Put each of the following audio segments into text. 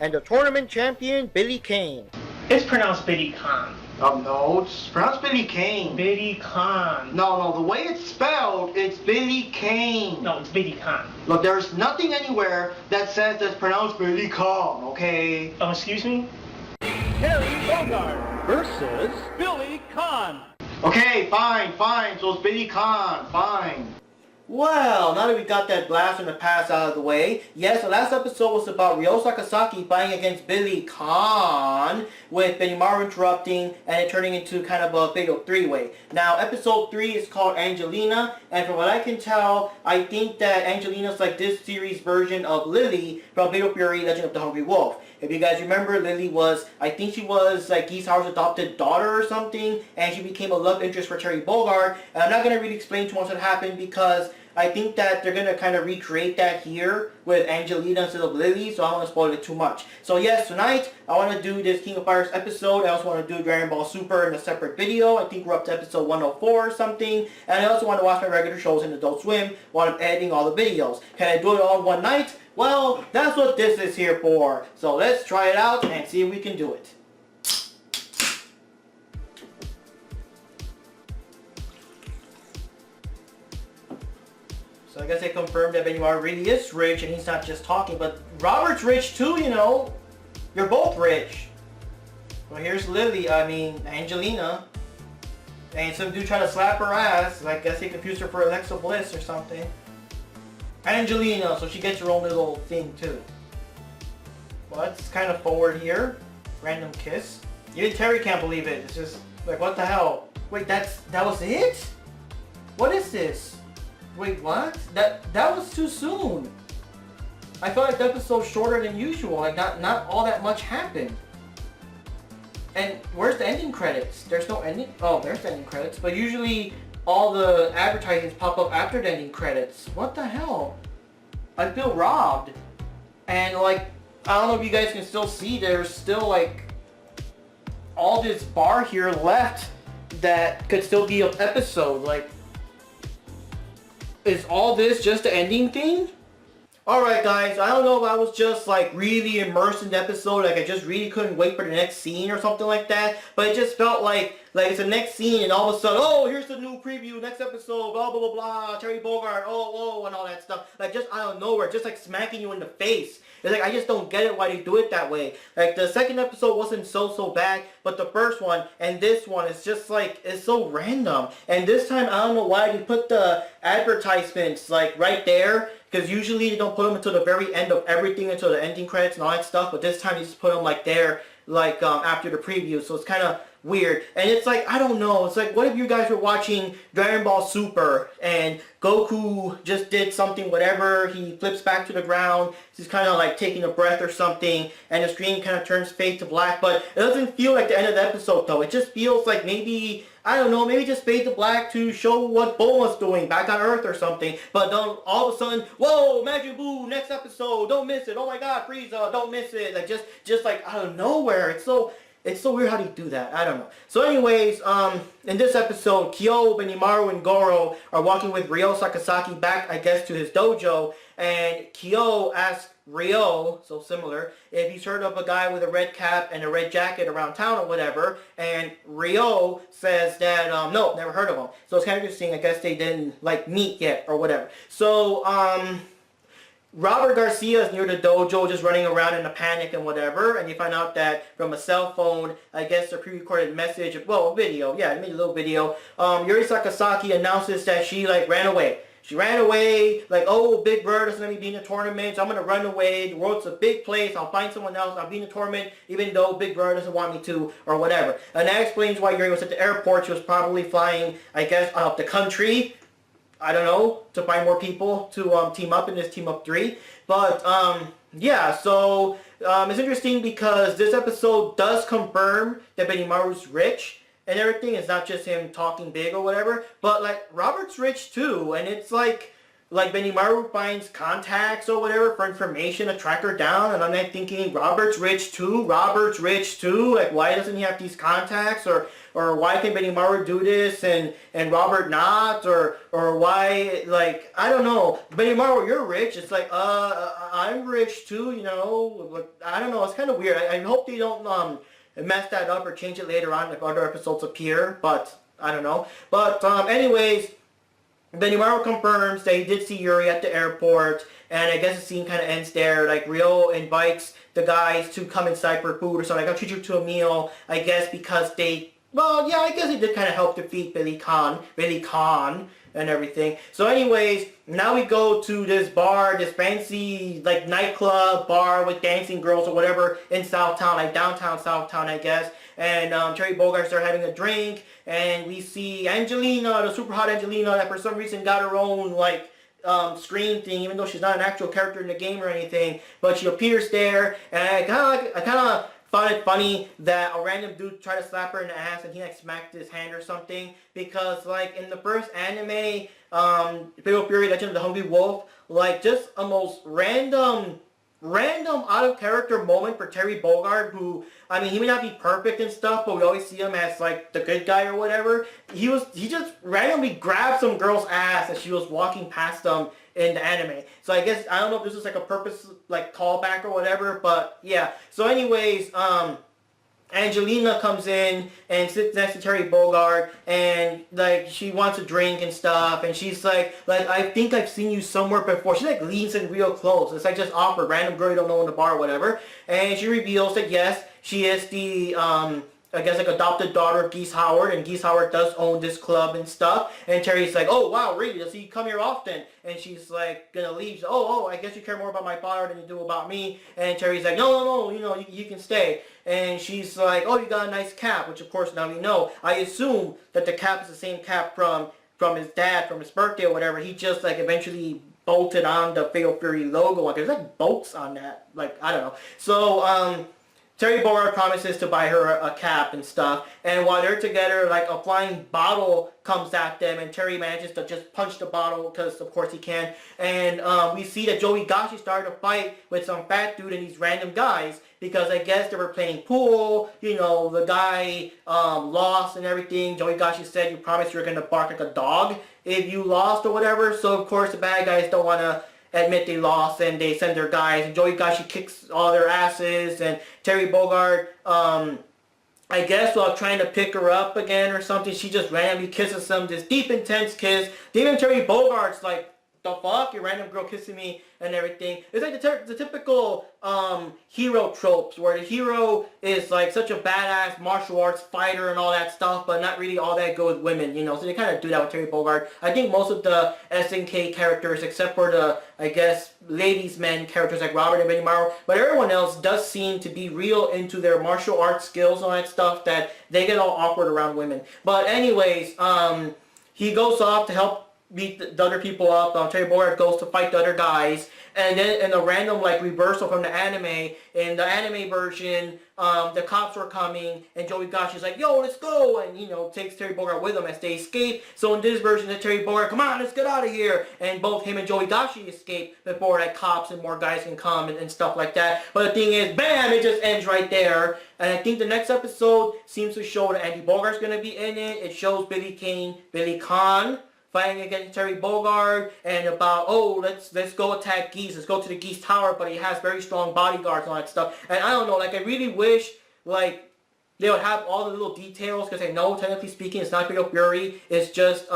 and the tournament champion, Billy Kane. It's pronounced Billy Khan. No, it's pronounced Billy Kane. Billy Khan. No, the way it's spelled, it's Billy Kane. No, it's Billy Khan. Look, there's nothing anywhere that says it's pronounced Billy Khan, okay? Oh, excuse me? Bogard versus Billy Khan. Okay, fine, so it's Billy Khan, fine. Well, now that we got that blast from the past out of the way, yes, the last episode was about Ryo Sakazaki fighting against Billy Khan, with Benimaru interrupting and it turning into kind of a fatal three-way. Now, episode 3 is called Angelina, and from what I can tell, I think that Angelina's like this series version of Lily from Fatal Fury, Legend of the Hungry Wolf. If you guys remember, Lily was, I think she was like Geese Howard's adopted daughter or something, and she became a love interest for Terry Bogard. And I'm not going to really explain too much what happened because I think that they're going to kind of recreate that here with Angelina instead of Lily, so I don't want to spoil it too much. So yes, tonight I want to do this King of Fighters episode. I also want to do Dragon Ball Super in a separate video. I think we're up to episode 104 or something. And I also want to watch my regular shows in Adult Swim while I'm editing all the videos. Can I do it all in one night? Well, that's what this is here for. So let's try it out and see if we can do it. So I guess they confirmed that Benimaru really is rich and he's not just talking, but Robert's rich too, you know. You're both rich. Well, here's Angelina. And some dude tried to slap her ass. I guess he confused her for Alexa Bliss or something. Angelina, so she gets her own little thing too. Well, that's kind of forward here. Random kiss. Even Terry can't believe it. It's just like, what the hell? Wait, that was it? What is this? Wait, what? That was too soon. I felt like the episode's shorter than usual. Like not all that much happened. And where's the ending credits? There's no ending. Oh, there's the ending credits. But usually all the advertisements pop up after the ending credits. What the hell? I feel robbed. And like, I don't know if you guys can still see, there's still like all this bar here left that could still be an episode. Like, is all this just the ending thing? Alright guys, I don't know if I was just like really immersed in the episode, like I just really couldn't wait for the next scene or something like that, but it just felt like it's the next scene and all of a sudden, oh, here's the new preview, next episode, blah blah blah blah, Terry Bogard, oh, and all that stuff, like just out of nowhere, just like smacking you in the face. It's like, I just don't get it why they do it that way. Like, the second episode wasn't so bad, but the first one and this one is just like, it's so random. And this time, I don't know why they put the advertisements like right there, because usually they don't put them until the very end of everything, until the ending credits and all that stuff, but this time they just put them like there, like after the preview, so it's kind of weird. And it's like, I don't know, it's like, what if you guys were watching Dragon Ball Super and Goku just did something, whatever, he flips back to the ground, he's kind of like taking a breath or something, and the screen kind of turns fade to black, but it doesn't feel like the end of the episode though. It just feels like maybe, I don't know, maybe just fade to black to show what Bulma's doing back on Earth or something, but then all of a sudden, whoa, Majin Buu, next episode, don't miss it, oh my god, Frieza, don't miss it, like just like out of nowhere. It's so weird how they do that. I don't know. So anyways, in this episode, Kyo, Benimaru, and Goro are walking with Ryo Sakazaki back, I guess, to his dojo, and Kyo asks Ryo, so similar, if he's heard of a guy with a red cap and a red jacket around town or whatever, and Ryo says that, no, never heard of him. So it's kind of interesting. I guess they didn't, like, meet yet or whatever. So, Robert Garcia is near the dojo just running around in a panic and whatever, and you find out that from a cell phone, I guess a pre-recorded message, well, a video, yeah, I made a little video, Yuri Sakazaki announces that she, like, ran away. She ran away, like, oh, Big Bird doesn't let me be in the tournament, so I'm going to run away. The world's a big place. I'll find someone else. I'll be in the tournament, even though Big Bird doesn't want me to, or whatever. And that explains why Yuri was at the airport. She was probably flying, I guess, out of the country. I don't know, to find more people to team up in this Team Up 3. But, yeah, so it's interesting because this episode does confirm that Benimaru's rich and everything. It's not just him talking big or whatever, but like Robert's rich too, and it's like, like Benimaru finds contacts or whatever for information to track her down, and I'm like thinking Robert's rich too. Like, why doesn't he have these contacts, or why can Benimaru do this and Robert not, or why, like, I don't know. Benimaru, you're rich. It's like, I'm rich too, you know. Like, I don't know. It's kind of weird. I hope they don't mess that up or change it later on if other episodes appear, but I don't know. But anyways. Benimaru confirms that he did see Yuri at the airport, and I guess the scene kind of ends there. Like, Rio invites the guys to come inside for food or something. Like, I'll treat you to a meal, I guess, because they, well, yeah, I guess they did kind of help defeat Billy Khan, and everything. So anyways, now we go to this bar, this fancy, like, nightclub bar with dancing girls or whatever in Southtown, like downtown Southtown, I guess. And Terry Bogard started having a drink, and we see Angelina, the super hot Angelina, that for some reason got her own, like, screen thing, even though she's not an actual character in the game or anything. But she appears there, and I kind of found it funny that a random dude tried to slap her in the ass, and he like smacked his hand or something. Because like in the first anime, Fatal Fury: Legend of the Hungry Wolf, like just a most random out of character moment for Terry Bogard, who, I mean, he may not be perfect and stuff, but we always see him as like the good guy or whatever. He just randomly grabbed some girl's ass as she was walking past them in the anime. So I guess, I don't know if this is like a purpose, like, callback or whatever, but yeah. So anyways, Angelina comes in and sits next to Terry Bogard, and like she wants a drink and stuff, and she's like I think I've seen you somewhere before. She like leans in real close. It's like just awkward, random girl you don't know in the bar or whatever, and she reveals that yes, she is the I guess like adopted daughter of Geese Howard, and Geese Howard does own this club and stuff. And Terry's like, oh wow, really? Does he come here often? And she's like gonna leave. She's like, oh, I guess you care more about my father than you do about me. And Terry's like, no, you know, you can stay. And she's like, oh, you got a nice cap, which of course now we know. I assume that the cap is the same cap from his dad, from his birthday or whatever. He just like eventually bolted on the Fatal Fury logo. Like there's like bolts on that. Like, I don't know. So Terry Bogard promises to buy her a cap and stuff, and while they're together, like a flying bottle comes at them, and Terry manages to just punch the bottle, because of course he can, and we see that Joey Gashi started a fight with some fat dude and these random guys, because I guess they were playing pool, you know, the guy lost and everything. Joey Gashi said, you promised you were going to bark like a dog if you lost or whatever, so of course the bad guys don't want to admit they lost, and they send their guys, and Joey Gashi kicks all their asses, and Terry Bogard, I guess while trying to pick her up again or something, she just randomly kisses him, this deep, intense kiss. Even Terry Bogard's like, the fuck? Your random girl kissing me and everything. It's like the typical hero tropes, where the hero is like such a badass martial arts fighter and all that stuff, but not really all that good with women, you know. So they kind of do that with Terry Bogard. I think most of the SNK characters, except for the, I guess, ladies' men characters like Robert and Benimaru, but everyone else does seem to be real into their martial arts skills and all that stuff, that they get all awkward around women. But anyways, he goes off to help beat the other people up. Terry Bogard goes to fight the other guys, and then in a random like reversal from the anime, in the anime version, the cops were coming, and Joey Gashi's like, yo, let's go, and you know, takes Terry Bogard with him as they escape. So in this version, the Terry Bogard, come on, let's get out of here, and both him and Joey Gashi escape before like cops and more guys can come and stuff like that. But the thing is, bam, it just ends right there. And I think the next episode seems to show that Andy Bogart's gonna be in it. It shows Billy Khan fighting against Terry Bogard, and about, oh, let's go attack Geese, let's go to the Geese Tower, but he has very strong bodyguards and all that stuff. And I don't know, like, I really wish, like, they would have all the little details, because I know, technically speaking, it's not Fatal Fury, it's just,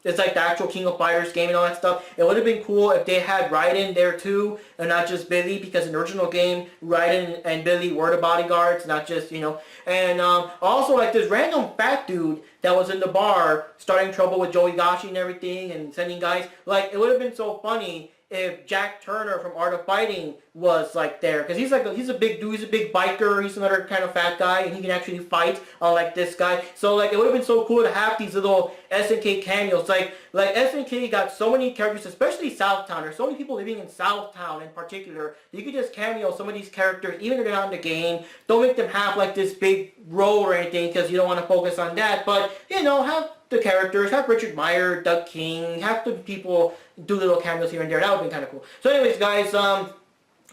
it's like the actual King of Fighters game and all that stuff. It would have been cool if they had Raiden there too, and not just Billy, because in the original game, Raiden and Billy were the bodyguards, not just, you know. And also, like, this random fat dude that was in the bar starting trouble with Joey Gashi and everything, and sending guys, like, it would have been so funny if Jack Turner from Art of Fighting was like there, because he's a big dude, he's a big biker, he's another kind of fat guy, and he can actually fight unlike this guy. So like, it would have been so cool to have these little SNK cameos. Like SNK got so many characters, especially Southtown. There's so many people living in Southtown in particular. You could just cameo some of these characters, even if they're not in the game. Don't make them have like this big role or anything, because you don't want to focus on that. But you know, have the characters, have Richard Meyer, Doug King, have the people do little cameos here and there. That would have been kind of cool. So anyways, guys,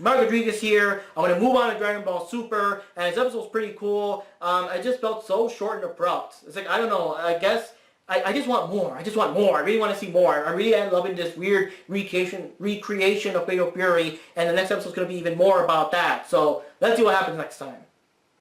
Mark Rodriguez here. I'm going to move on to Dragon Ball Super, and this episode's pretty cool. I just felt so short and abrupt. It's like, I don't know, I guess I just want more. I just want more. I really want to see more. I really am loving this weird recreation of Fatal Fury, and the next episode's going to be even more about that. So let's see what happens next time.